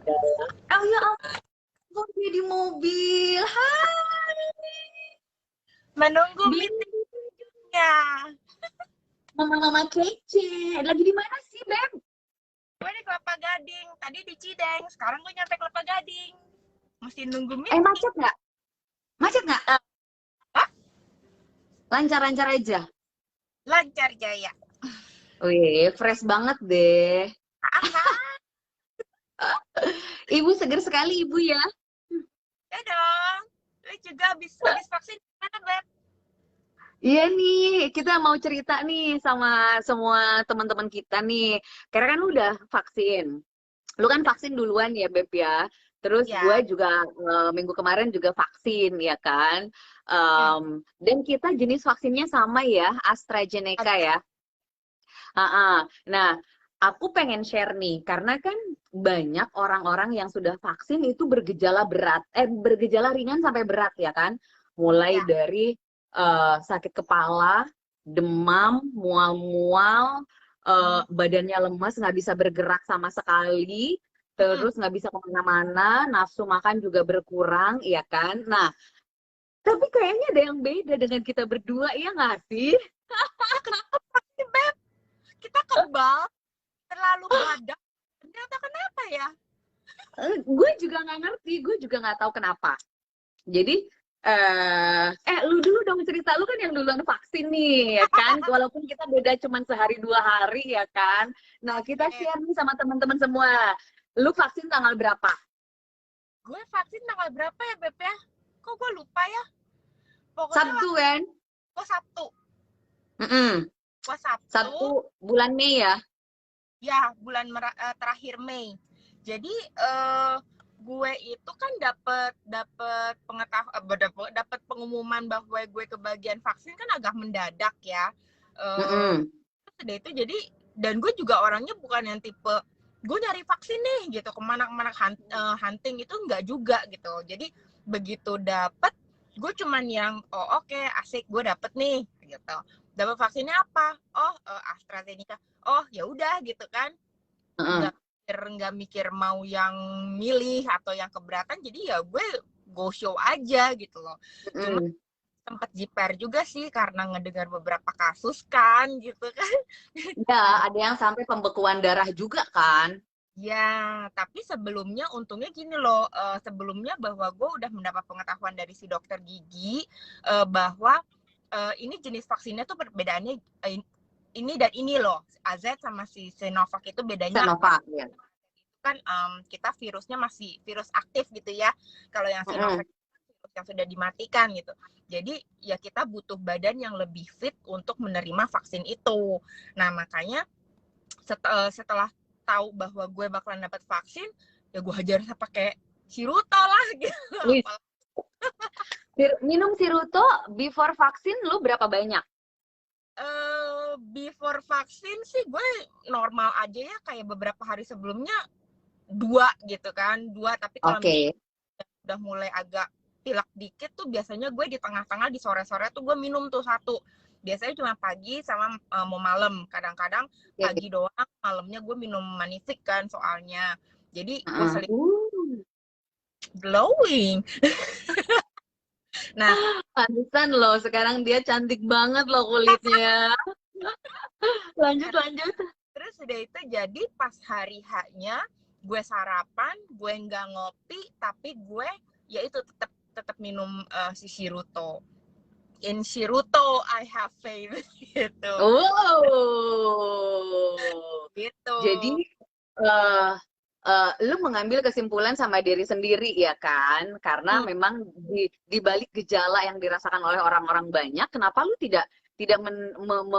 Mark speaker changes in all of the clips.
Speaker 1: Oh ya ampun, dia di mobil. Hai.
Speaker 2: Menunggu
Speaker 1: Bim,
Speaker 2: meetingnya.
Speaker 1: mama-mama kece. Lagi di mana sih, Beb?
Speaker 2: Gue di Kelapa Gading, tadi di Cideng, sekarang gue nyampe Kelapa Gading. Mesti nunggu meeting.
Speaker 1: Macet nggak? Macet nggak?
Speaker 2: Hah?
Speaker 1: Lancar-lancar aja.
Speaker 2: Lancar Jaya.
Speaker 1: Wih, fresh banget deh.
Speaker 2: Aha,
Speaker 1: Ibu seger sekali, Ibu ya.
Speaker 2: ya dong. Lu juga habis vaksin mana, Beb?
Speaker 1: Iya nih, kita mau cerita nih sama semua teman-teman kita nih. Karena kan lu udah vaksin. Lu kan vaksin duluan ya, Beb ya. Terus gue
Speaker 2: Ya.
Speaker 1: juga minggu kemarin juga vaksin, ya kan.
Speaker 2: Hmm.
Speaker 1: Dan kita jenis vaksinnya sama ya, AstraZeneca
Speaker 2: Ada.
Speaker 1: ya. Nah, aku pengen share nih, karena kan banyak orang-orang yang sudah vaksin itu bergejala ringan sampai berat ya kan. Mulai
Speaker 2: Ya.
Speaker 1: dari sakit kepala, demam, mual-mual,
Speaker 2: Hmm.
Speaker 1: badannya lemas, nggak bisa bergerak sama sekali,
Speaker 2: Mm-mm.
Speaker 1: terus nggak bisa kemana-mana, nafsu makan juga berkurang, ya kan. Nah, tapi kayaknya ada yang beda dengan kita berdua, ya nggak sih?
Speaker 2: Ya kenapa vaksin, Beb? Kita kebal, terlalu badak. Ternyata kenapa ya?
Speaker 1: Gue juga nggak ngerti, gue juga nggak tahu kenapa. Jadi, lu dulu dong cerita, lu kan yang duluan vaksin nih, ya kan? Walaupun kita beda cuma sehari 2 hari, ya kan? Nah, kita
Speaker 2: Oke.
Speaker 1: share nih sama teman-teman semua. Lu vaksin tanggal berapa?
Speaker 2: Gue vaksin tanggal berapa ya, Beb ya? Kok gue lupa ya? Pokoknya
Speaker 1: Sabtu kan?
Speaker 2: gue Sabtu.
Speaker 1: Mm-mm.
Speaker 2: Gue Sabtu,
Speaker 1: Sabtu bulan Mei ya?
Speaker 2: ya bulan terakhir Mei. Jadi gue itu kan dapat dapat pengumuman bahwa gue kebagian vaksin kan agak mendadak ya. Eh
Speaker 1: Mm-mm.
Speaker 2: Sudah itu jadi, dan gue juga orangnya bukan yang tipe gue nyari vaksin nih gitu kemana-kemana hunting, itu enggak juga gitu. Jadi begitu dapat, gue cuman yang oh oke, asik, gue dapet nih gitu. Dapat vaksinnya apa? Oh, AstraZeneca. Oh ya udah gitu kan,
Speaker 1: Mm-mm.
Speaker 2: nggak mikir mau yang milih atau yang keberatan, jadi ya gue go show aja gitu loh. Cuma
Speaker 1: Mm-mm.
Speaker 2: sempat jiper juga sih karena ngedengar beberapa kasus kan gitu kan.
Speaker 1: Ya,
Speaker 2: Ada,
Speaker 1: ada yang sampai pembekuan darah juga kan?
Speaker 2: ya, tapi sebelumnya untungnya gini loh, sebelumnya bahwa gue udah mendapat pengetahuan dari si dokter gigi, bahwa ini jenis vaksinnya tuh perbedaannya, ini dan ini loh, AZ sama si Sinovac itu bedanya
Speaker 1: Sinovac ya.
Speaker 2: kan, kita virusnya masih virus aktif gitu ya. Kalau yang
Speaker 1: Mm-mm.
Speaker 2: Sinovac virus yang sudah dimatikan gitu. Jadi ya kita butuh badan yang lebih fit untuk menerima vaksin itu. Nah makanya setelah tahu bahwa gue bakalan dapat vaksin, ya gue hajar pakai Ciruto lah gitu.
Speaker 1: Wih, minum Siruto before vaksin lu berapa banyak?
Speaker 2: Before vaksin sih gue normal aja ya, kayak beberapa hari sebelumnya 2 gitu kan, 2. Tapi kalau
Speaker 1: Oke.
Speaker 2: misalnya udah mulai agak pilek dikit tuh biasanya gue di tengah-tengah, di sore-sore tuh gue minum tuh 1. Biasanya cuma pagi sama mau malam. Kadang-kadang
Speaker 1: Oke.
Speaker 2: pagi doang, malamnya gue minum Manifik kan soalnya. Jadi gue
Speaker 1: Heeh.
Speaker 2: seling glowing. Nah,
Speaker 1: Pantesan loh, sekarang dia cantik banget loh kulitnya. Lanjut, lanjut.
Speaker 2: terus udah itu jadi pas hari haknya gue sarapan, gue nggak ngopi, tapi gue ya itu tetap tetap minum si Shiruto. In Shiruto I have faith gitu.
Speaker 1: Oh,
Speaker 2: Gitu.
Speaker 1: jadi eh lu mengambil kesimpulan sama diri sendiri ya kan? Karena
Speaker 2: Hmm.
Speaker 1: memang di balik gejala yang dirasakan oleh orang-orang banyak, kenapa lu tidak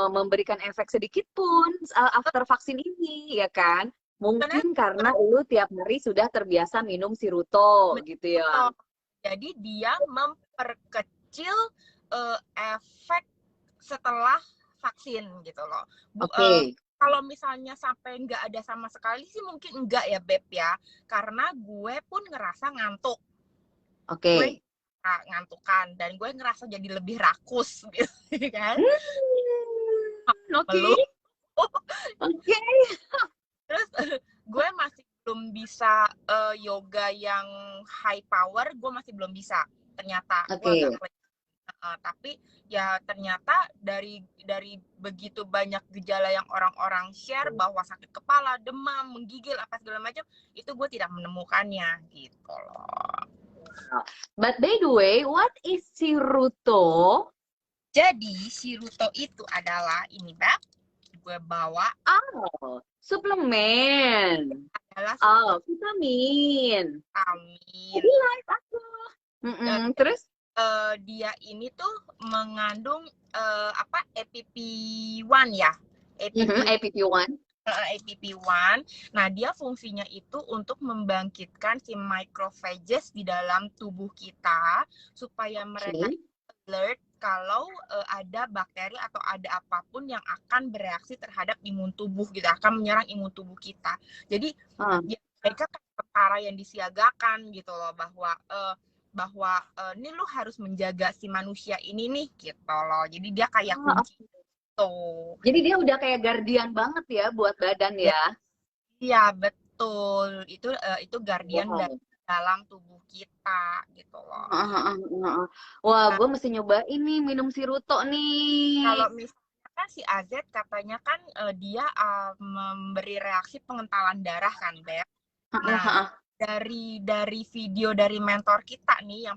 Speaker 1: memberikan efek sedikit pun after vaksin ini ya kan?
Speaker 2: Karena
Speaker 1: Mungkin karena lu tiap hari sudah terbiasa minum siruto gitu ya.
Speaker 2: Shiruto. Jadi dia memperkecil efek setelah vaksin gitu loh.
Speaker 1: Oke.
Speaker 2: Kalau misalnya sampai nggak ada sama sekali sih mungkin enggak ya Beb ya, karena gue pun ngerasa ngantuk, gue
Speaker 1: Oke.
Speaker 2: ngantukan, dan gue ngerasa jadi lebih rakus gitu kan.
Speaker 1: Oke.
Speaker 2: Meluk.
Speaker 1: Oke.
Speaker 2: Terus gue masih belum bisa yoga yang high power, gue masih belum bisa. Ternyata gue agak tapi ya ternyata dari begitu banyak gejala yang orang-orang share bahwa sakit kepala, demam, menggigil apa segala macam, itu gue tidak menemukannya gitu loh.
Speaker 1: But by the way, what is Shiruto?
Speaker 2: Jadi Shiruto itu adalah ini, Beb. Gue bawa
Speaker 1: Suplemen.
Speaker 2: adalah
Speaker 1: Vitamin.
Speaker 2: vitamin.
Speaker 1: Live aku. Terus
Speaker 2: dia ini tuh mengandung APP1 ya.
Speaker 1: APP1.
Speaker 2: APP1. Nah, dia fungsinya itu untuk membangkitkan si macrophages di dalam tubuh kita supaya mereka alert kalau ada bakteri atau ada apapun yang akan bereaksi terhadap imun tubuh gitu, akan menyerang imun tubuh kita. Jadi ya, mereka kan tentara yang disiagakan gitu loh, bahwa ini lu harus menjaga si manusia ini nih gitu loh. Jadi dia kayak kunci gitu.
Speaker 1: Jadi dia udah kayak guardian banget ya buat badan ya.
Speaker 2: Iya, betul. Itu guardian dari dalam tubuh kita gitu loh.
Speaker 1: Wah, gue mesti nyoba ini minum Shiruto nih.
Speaker 2: Kalau misalnya kan si AZ katanya kan dia memberi reaksi pengentalan darah kan, Beb. Nah, dari video dari mentor kita nih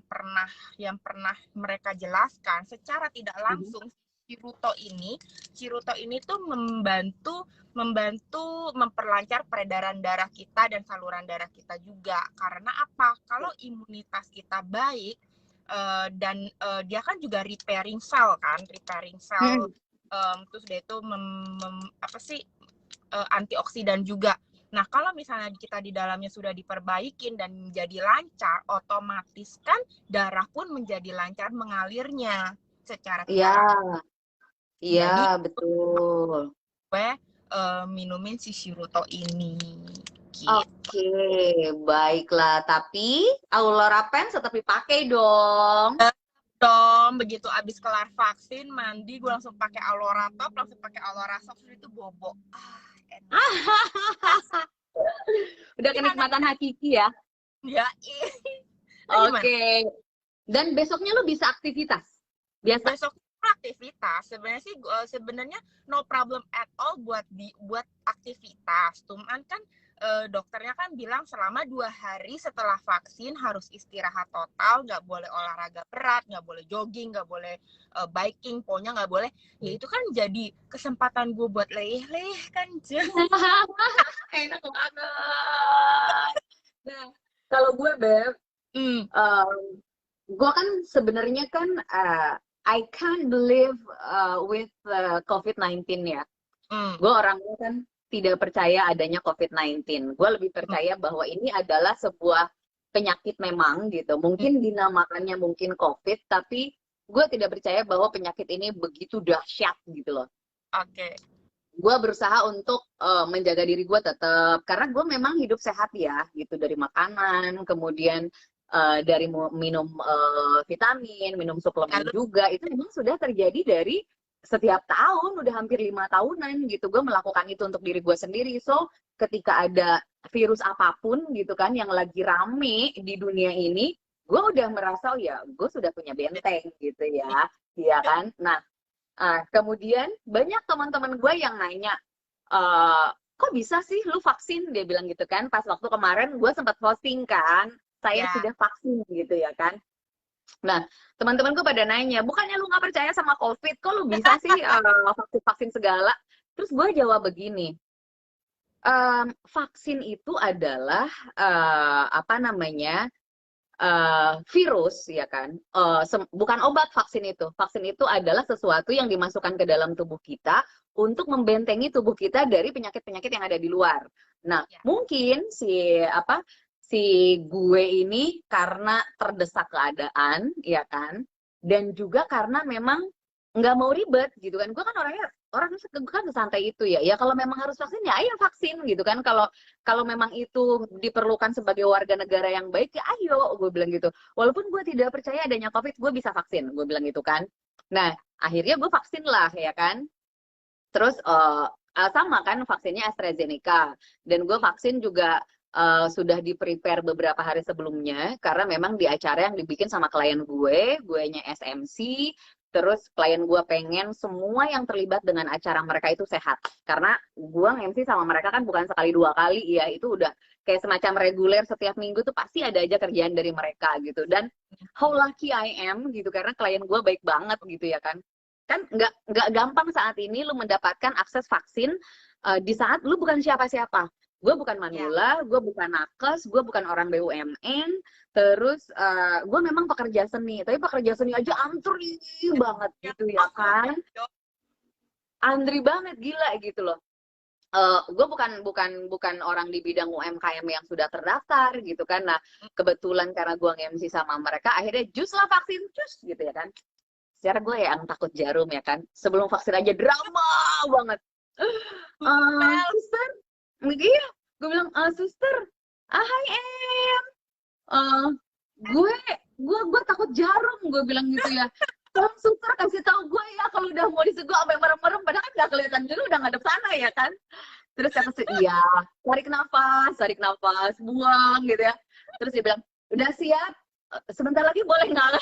Speaker 2: yang pernah mereka jelaskan secara tidak langsung, Shiruto ini tuh membantu memperlancar peredaran darah kita dan saluran darah kita juga. Karena apa? Kalau imunitas kita baik dan dia kan juga repairing cell, terus dia itu antioksidan juga. Nah, kalau misalnya kita di dalamnya sudah diperbaikin dan menjadi lancar, otomatis kan darah pun menjadi lancar mengalirnya secara tidak.
Speaker 1: Iya, betul.
Speaker 2: Gue minumin si Shiruto ini. Gitu.
Speaker 1: Oke, baiklah. Tapi Aurora Pen tetap dipakai dong.
Speaker 2: Begitu abis kelar vaksin, mandi, gue langsung pakai Aurora Top, langsung pakai Aurora Soft, itu bobo.
Speaker 1: Udah kenikmatan hakiki ya.
Speaker 2: Ya.
Speaker 1: Oke. Dan besoknya lu bisa aktivitas biasa.
Speaker 2: Besok aktivitas sebenarnya no problem at all buat aktivitas. Cuman kan dokternya kan bilang selama 2 hari setelah vaksin harus istirahat total, nggak boleh olahraga berat, nggak boleh jogging, nggak boleh biking, pokoknya nggak boleh. Ya itu kan jadi kesempatan gue buat leleh kan.
Speaker 1: Enak banget. Nah, kalau gue Beb, gue kan sebenarnya kan I can't believe with COVID-19 ya. Gue orangnya kan tidak percaya adanya COVID-19. Gue lebih percaya bahwa ini adalah sebuah penyakit memang gitu. Mungkin dinamakannya mungkin COVID, tapi gue tidak percaya bahwa penyakit ini begitu dahsyat gitu loh.
Speaker 2: Oke.
Speaker 1: Gue berusaha untuk menjaga diri gue tetap, karena gue memang hidup sehat ya gitu, dari makanan, kemudian dari minum vitamin, minum suplemen juga, itu memang sudah terjadi dari setiap tahun, udah hampir 5 tahunan gitu, gue melakukan itu untuk diri gue sendiri. So, ketika ada virus apapun gitu kan, yang lagi rame di dunia ini, gue udah merasa, oh ya, gue sudah punya benteng gitu ya, iya kan? Nah, kemudian banyak teman-teman gue yang nanya, kok bisa sih lu vaksin? Dia bilang gitu kan, pas waktu kemarin gue sempat posting kan, saya sudah vaksin gitu ya kan. Nah, teman-teman gue pada nanya, bukannya lu nggak percaya sama COVID, kok lu bisa sih vaksin segala? Terus gue jawab begini, vaksin itu adalah virus ya kan, bukan obat. Vaksin itu adalah sesuatu yang dimasukkan ke dalam tubuh kita untuk membentengi tubuh kita dari penyakit-penyakit yang ada di luar. Nah, mungkin si gue ini karena terdesak keadaan, ya kan, dan juga karena memang nggak mau ribet gitu kan. Gue kan orangnya kan santai itu ya. Ya kalau memang harus vaksin ya ayo vaksin gitu kan. Kalau memang itu diperlukan sebagai warga negara yang baik ya ayo, gue bilang gitu. Walaupun gue tidak percaya adanya COVID, gue bisa vaksin, gue bilang gitu kan. Nah, akhirnya gue vaksin lah ya kan. Terus sama kan vaksinnya AstraZeneca, dan gue vaksin juga sudah di-prepare beberapa hari sebelumnya, karena memang di acara yang dibikin sama klien gue-nya SMC, terus klien gue pengen semua yang terlibat dengan acara mereka itu sehat. Karena gue nge-MC sama mereka kan bukan sekali dua kali ya, itu udah kayak semacam reguler setiap minggu tuh pasti ada aja kerjaan dari mereka gitu. Dan how lucky I am gitu, karena klien gue baik banget gitu ya kan. Kan nggak gampang saat ini lu mendapatkan akses vaksin di saat lu bukan siapa-siapa. Gue bukan manula, gue bukan nakes, gue bukan orang BUMN, terus gue memang pekerja seni, tapi pekerja seni aja antri banget gitu ya kan, antri banget gila gitu loh. Gue bukan orang di bidang UMKM yang sudah terdaftar gitu kan. Nah kebetulan karena gue nge-MC sama mereka, akhirnya jus lah vaksin jus gitu ya kan. Secara gue yang takut jarum ya kan, sebelum vaksin aja drama banget. Suster, iya, gue bilang, suster, hi Em, gue takut jarum, gue bilang gitu ya. Tolong suster kasih tahu gue ya kalau udah mau diseguk sampai merem-merem, padahal kan nggak kelihatan dulu udah ngadep sana ya kan. Terus kata sih, iya, tarik nafas, buang gitu ya. Terus dia bilang, udah siap, sebentar lagi boleh nggak?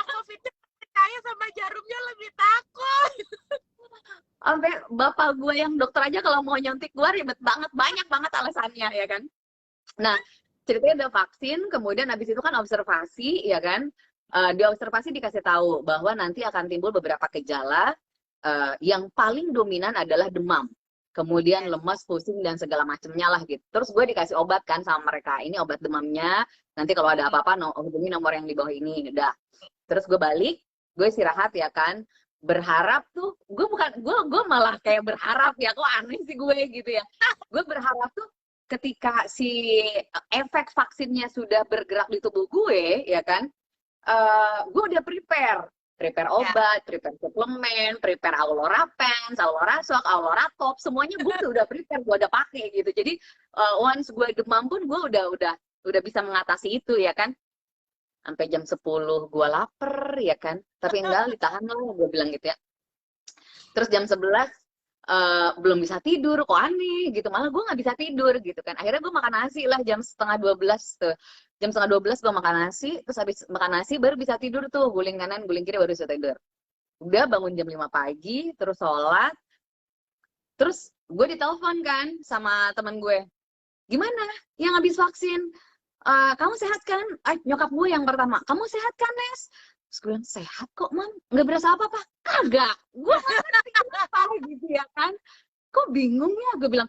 Speaker 2: COVID-nya percaya sama jarumnya lebih takut.
Speaker 1: Sampai bapak gue yang dokter aja kalau mau nyuntik gue ribet banget, banyak banget alasannya ya kan. Nah ceritanya udah vaksin, kemudian habis itu kan observasi ya kan. Di observasi dikasih tahu bahwa nanti akan timbul beberapa gejala, yang paling dominan adalah demam, kemudian lemas, pusing dan segala macamnya lah gitu. Terus gue dikasih obat kan sama mereka, ini obat demamnya, nanti kalau ada apa-apa hubungi nomor yang di bawah ini. Udah, terus gue balik, gue istirahat ya kan, berharap tuh gue malah kayak berharap ya, kok aneh sih gue gitu ya. Gue berharap tuh ketika si efek vaksinnya sudah bergerak di tubuh gue ya kan, gue udah prepare obat, prepare suplemen, prepare Aulora Pens, Aulora Shock, Aulora Top, semuanya gue udah prepare, gue udah pakai gitu. Jadi once gue demam pun gue udah bisa mengatasi itu ya kan. Sampai jam 10 gue lapar ya kan, tapi enggak, ditahan lah gue bilang gitu ya. Terus jam 11 belum bisa tidur, kok aneh gitu, malah gue nggak bisa tidur gitu kan. Akhirnya gue makan nasi lah jam setengah 12 tuh, jam setengah 12 gue makan nasi, terus habis makan nasi baru bisa tidur tuh, guling kanan guling kiri baru bisa tidur. Udah bangun jam 5 pagi, terus sholat, terus gue ditelepon kan sama teman gue, gimana yang habis vaksin, kamu sehat kan? Nyokap gue yang pertama, kamu sehat kan Nes? Terus gue bilang, sehat kok Mam, nggak berasa apa-apa. Kagak, gue nggak ngerti apa gitu ya kan. Kok bingung ya, gue bilang,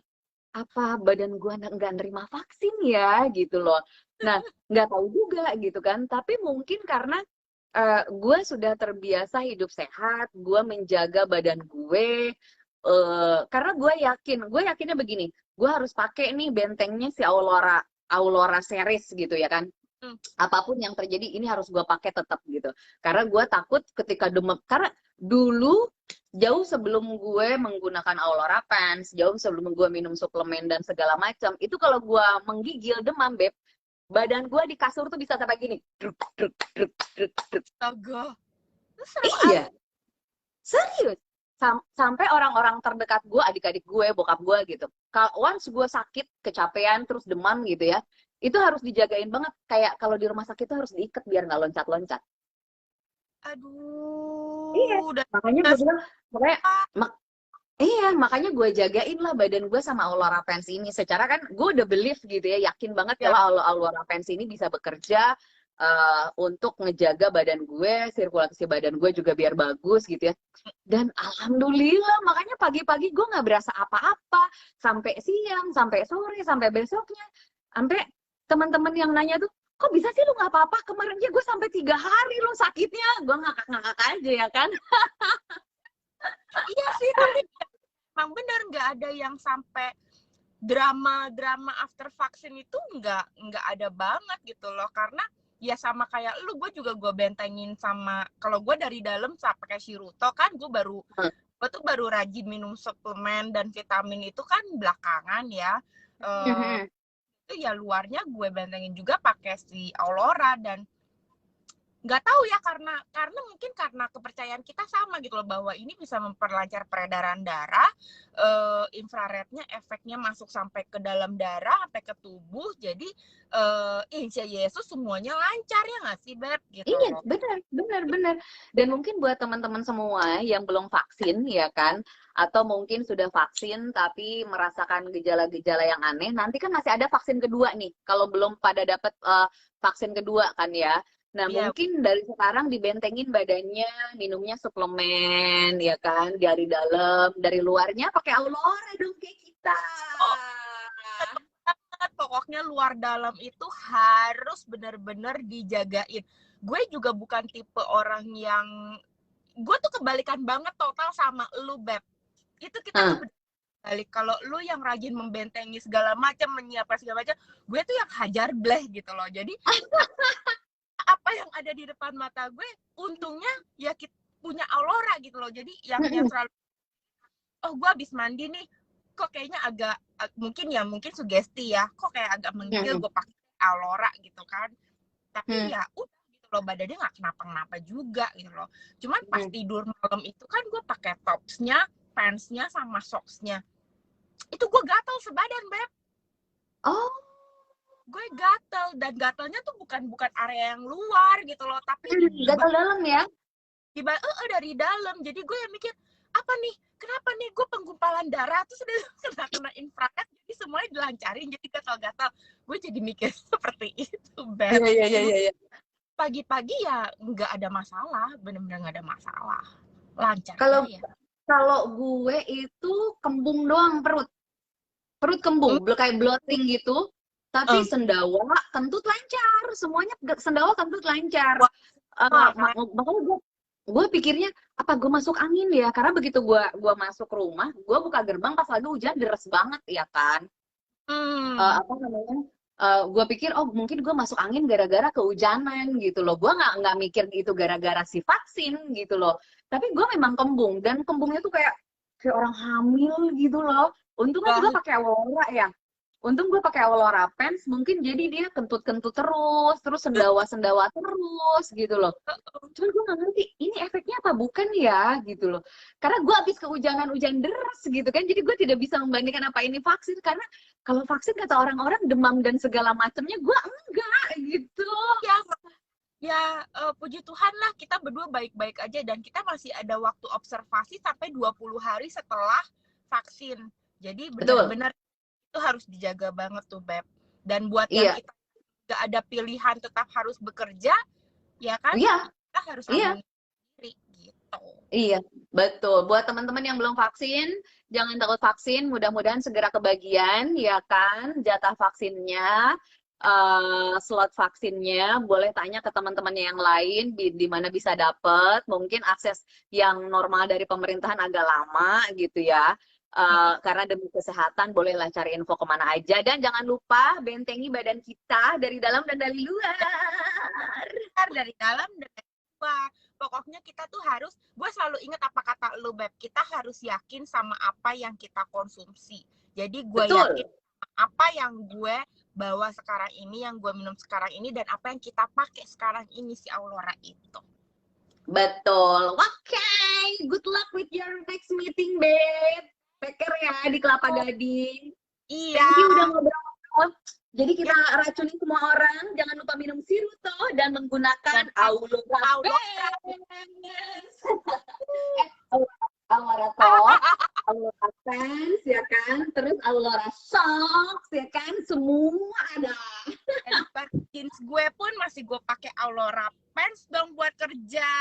Speaker 1: apa badan gue nggak nerima vaksin ya gitu loh. Nah nggak tahu juga gitu kan, tapi mungkin karena gue sudah terbiasa hidup sehat, gue menjaga badan gue, karena gue yakinnya begini, gue harus pakai nih bentengnya si Aulora series gitu ya kan. Apapun yang terjadi ini harus gue pakai tetap gitu, karena gue takut ketika demam, karena dulu jauh sebelum gue menggunakan Aulora Pens, jauh sebelum gue minum suplemen dan segala macam, itu kalau gue menggigil demam beb, badan gue di kasur tuh bisa sampai gini,
Speaker 2: Astaga.
Speaker 1: iya serius, sampai orang-orang terdekat gue, adik-adik gue, bokap gue gitu, kalau once gue sakit, kecapean, terus demam gitu ya, itu harus dijagain banget, kayak kalau di rumah sakit itu harus diikat biar nggak loncat-loncat.
Speaker 2: Aduh.
Speaker 1: Iya, makanya gue bilang, makanya gue jagain lah badan gue sama Aulora Pens ini. Secara kan gue udah believe gitu ya, yakin banget kalau Aulora Pens ini bisa bekerja untuk ngejaga badan gue, sirkulasi badan gue juga biar bagus gitu ya. Dan alhamdulillah, makanya pagi-pagi gue nggak berasa apa-apa, sampai siang, sampai sore, sampai besoknya, sampai teman-teman yang nanya tuh, kok bisa sih lu nggak apa-apa? Kemarin aja gue sampai 3 hari lu sakitnya, gue ngakak-ngakak aja ya kan.
Speaker 2: Iya sih, tapi emang bener nggak ada yang sampai drama after vaksin itu nggak ada banget gitu loh, karena ya sama kayak lu, gue juga gue bentengin sama, kalau gue dari dalam pakai Shiruto kan, gue tuh baru rajin minum suplemen dan vitamin itu kan belakangan ya. Itu ya luarnya gue bentengin juga pakai si Aulora, dan nggak tahu ya, karena mungkin karena kepercayaan kita sama gitu loh, bahwa ini bisa memperlancar peredaran darah, infrarednya efeknya masuk sampai ke dalam darah, sampai ke tubuh, jadi Injil Yesus semuanya lancar ya nggak sih Beb gitu
Speaker 1: Iya,
Speaker 2: loh.
Speaker 1: benar. Dan mungkin buat teman-teman semua yang belum vaksin, ya kan, atau mungkin sudah vaksin tapi merasakan gejala-gejala yang aneh, nanti kan masih ada vaksin kedua nih, kalau belum pada dapat vaksin kedua kan ya. Nah,
Speaker 2: Iya.
Speaker 1: mungkin dari sekarang dibentengin badannya, minumnya suplemen, ya kan, dari dalam, dari luarnya pakai Aurora dong kayak kita.
Speaker 2: Oh, pokoknya luar dalam itu harus benar-benar dijagain. Gue juga bukan tipe orang yang, gue tuh kebalikan banget total sama lu Beb. Itu kita tuh balik. Kalau lu yang rajin membentengi segala macam, menyiapkan segala macam, gue tuh yang hajar bleh gitu loh. Jadi apa yang ada di depan mata gue, untungnya ya kita punya Aurora gitu loh. Jadi yang selalu, oh gue habis mandi nih, kok kayaknya agak, mungkin sugesti ya, kok kayak agak menggigil, gue pakai Aurora gitu kan. Tapi ya udah gitu loh, badannya nggak kenapa-kenapa juga gitu loh. Cuman pas tidur malam itu kan gue pakai topsnya, pantsnya sama socksnya, itu gue gatal sebadan Beb.
Speaker 1: Oh,
Speaker 2: Gue gatal, dan gatalnya tuh bukan area yang luar gitu loh, tapi
Speaker 1: gatal dalam ya?
Speaker 2: dari dalam. Jadi gue yang mikir, apa nih, kenapa nih gue penggumpalan darah tuh sudah kena infrared, jadi semuanya dilancarin, jadi gatal-gatal. Gue jadi mikir seperti itu Beb.
Speaker 1: Iya.
Speaker 2: Pagi-pagi ya nggak ada masalah, bener-bener nggak ada masalah, lancar
Speaker 1: Kalau
Speaker 2: aja.
Speaker 1: kalau gue itu kembung doang, perut kembung, kayak bloating gitu. Tapi sendawa, kentut lancar, semuanya sendawa, kentut lancar. Makanya gue pikirnya apa gue masuk angin ya, karena begitu gue masuk rumah, gue buka gerbang pas lagi hujan deres banget ya kan. Apa namanya? Gue pikir oh mungkin gue masuk angin gara-gara kehujanan gitu loh. Gue nggak mikir itu gara-gara si vaksin gitu loh. Tapi gue memang kembung, dan kembungnya tuh kayak orang hamil gitu loh. Untung kan gue pakai Aurora ya. Untung gue pakai Aurora Pants, mungkin jadi dia kentut-kentut terus sendawa-sendawa terus gitu loh. Cuman gue gak ngerti, ini efeknya apa bukan ya gitu loh. Karena gue habis kehujanan-hujan deras gitu kan, jadi gue tidak bisa membandingkan apa ini vaksin. Karena kalau vaksin kata orang-orang demam dan segala macamnya, gue enggak gitu.
Speaker 2: Ya, puji Tuhan lah, kita berdua baik-baik aja, dan kita masih ada waktu observasi sampai 20 hari setelah vaksin. Jadi benar-benar itu harus dijaga banget tuh Beb. Dan buat yang kita gak ada pilihan tetap harus bekerja, ya kan? Kita harus lindungi diri gitu.
Speaker 1: Iya, betul. Buat teman-teman yang belum vaksin, jangan takut vaksin. Mudah-mudahan segera kebagian, ya kan? Jatah vaksinnya, slot vaksinnya. Boleh tanya ke teman-temannya yang lain di mana bisa dapet. Mungkin akses yang normal dari pemerintahan agak lama gitu ya. Karena demi kesehatan, bolehlah cari info kemana aja. Dan jangan lupa bentengi badan kita dari dalam dan dari luar.
Speaker 2: Dari dalam dan dari luar. Pokoknya kita tuh harus, gue selalu ingat apa kata lu Beb, kita harus yakin sama apa yang kita konsumsi. Jadi gue yakin apa yang gue bawa sekarang ini, yang gue minum sekarang ini, dan apa yang kita pakai sekarang ini, si Aurora itu.
Speaker 1: Betul. Oke, good luck with your next meeting, babe. Peker ya di Kelapa Gading.
Speaker 2: Iya.
Speaker 1: Thank you udah ngobrol. Jadi kita racunin semua orang, jangan lupa minum Siruto dan menggunakan Aurora Aurora Pants, ya kan? Terus Aurora Socks, ya kan? Semua ada.
Speaker 2: Dan jeans gue pun masih gue pakai Aurora Pants dong buat kerja.